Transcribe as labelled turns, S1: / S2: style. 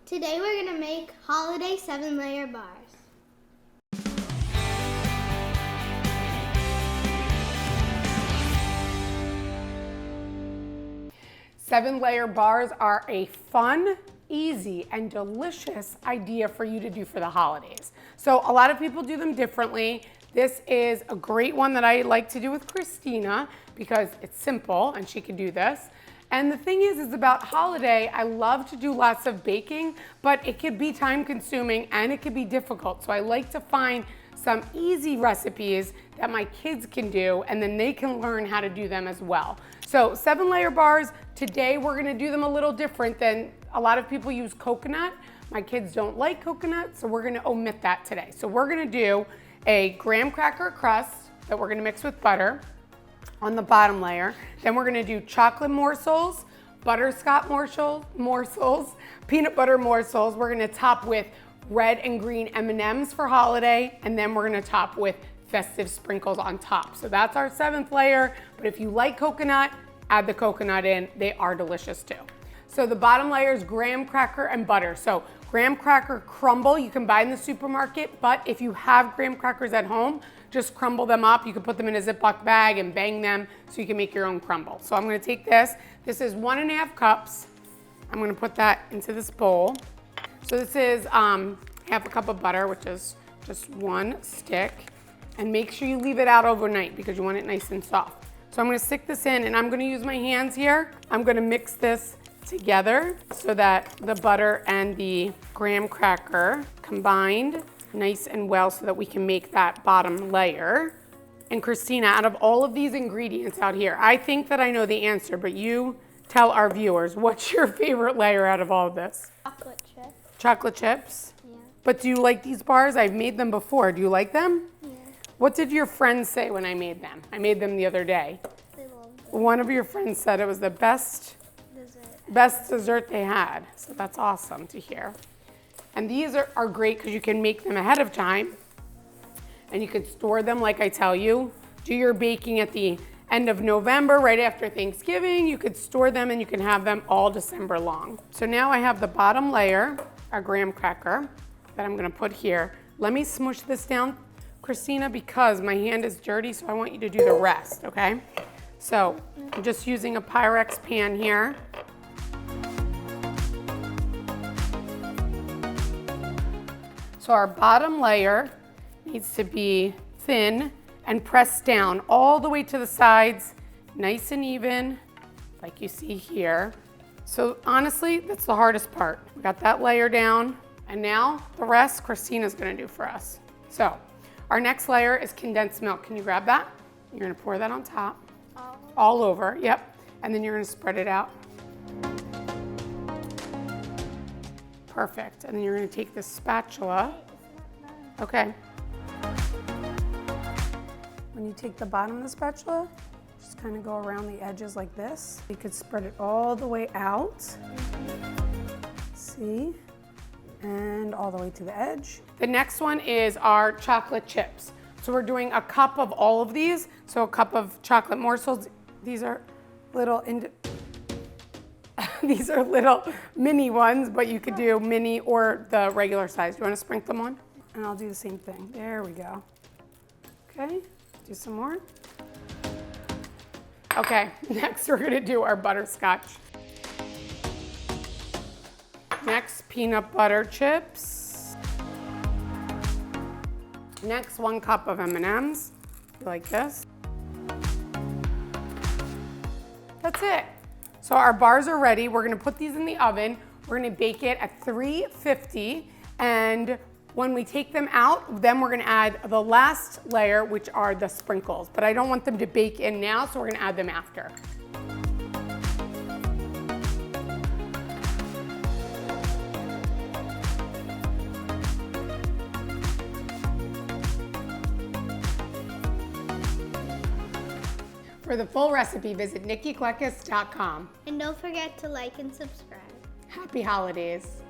S1: Today we're going to make holiday 7-layer bars.
S2: Seven-layer bars are a fun, easy, and delicious idea for you to do for the holidays. So a lot of people do them differently. This is a great one that I like to do with Christina because it's simple and she can do this. And the thing is about holiday, I love to do lots of baking, but it could be time consuming and it could be difficult. So I like to find some easy recipes that my kids can do and then they can learn how to do them as well. So 7-layer bars, today we're gonna do them a little different than a lot of people use coconut. My kids don't like coconut, so we're gonna omit that today. So we're gonna do a graham cracker crust that we're gonna mix with butter on the bottom layer. Then we're gonna do chocolate morsels, butterscotch morsels, peanut butter morsels. We're gonna top with red and green M&Ms for holiday, and then we're gonna top with festive sprinkles on top. So that's our 7th layer, but if you like coconut, add the coconut in. They are delicious too. So the bottom layer is graham cracker and butter. So graham cracker crumble, you can buy in the supermarket, but if you have graham crackers at home, just crumble them up. You can put them in a Ziploc bag and bang them so you can make your own crumble. So I'm gonna take this. This is 1.5 cups. I'm gonna put that into this bowl. So this is half a cup of butter, which is just 1 stick. And make sure you leave it out overnight because you want it nice and soft. So I'm gonna stick this in and I'm gonna use my hands here. I'm gonna mix this together so that the butter and the graham cracker combined nice and well so that we can make that bottom layer. And Christina, out of all of these ingredients out here, I think that I know the answer, but you tell our viewers, what's your favorite layer out of all of this?
S1: Chocolate chips.
S2: Chocolate chips?
S1: Yeah.
S2: But do you like these bars? I've made them before. Do you like them?
S1: Yeah.
S2: What did your friends say when I made them? I made them the other day.
S1: They loved it.
S2: One of your friends said it was the best dessert they had. So that's awesome to hear. And these are great because you can make them ahead of time and you can store them like I tell you. Do your baking at the end of November, right after Thanksgiving. You could store them and you can have them all December long. So now I have the bottom layer, our graham cracker, that I'm gonna put here. Let me smush this down, Christina, because my hand is dirty, so I want you to do the rest, okay? So I'm just using a Pyrex pan here. So our bottom layer needs to be thin and pressed down all the way to the sides, nice and even, like you see here. So honestly, that's the hardest part. We got that layer down, and now the rest Christina's gonna do for us. So our next layer is condensed milk. Can you grab that? You're gonna pour that on top, all over, yep. And then you're gonna spread it out. Perfect, and then you're gonna take this spatula. Okay. When you take the bottom of the spatula, just kind of go around the edges like this. You could spread it all the way out. See? And all the way to the edge. The next one is our chocolate chips. So we're doing a cup of all of these. So a cup of chocolate morsels. These are little these are little mini ones, but you could do mini or the regular size. Do you want to sprinkle them on? And I'll do the same thing. There we go. Okay, do some more. Okay, next we're gonna do our butterscotch. Next, peanut butter chips. Next, 1 cup of M&Ms, like this. That's it. So our bars are ready. We're gonna put these in the oven. We're gonna bake it at 350, and when we take them out, then we're gonna add the last layer, which are the sprinkles. But I don't want them to bake in now, so we're gonna add them after. For the full recipe, visit NikkiKleckis.com.
S1: And don't forget to like and subscribe.
S2: Happy holidays.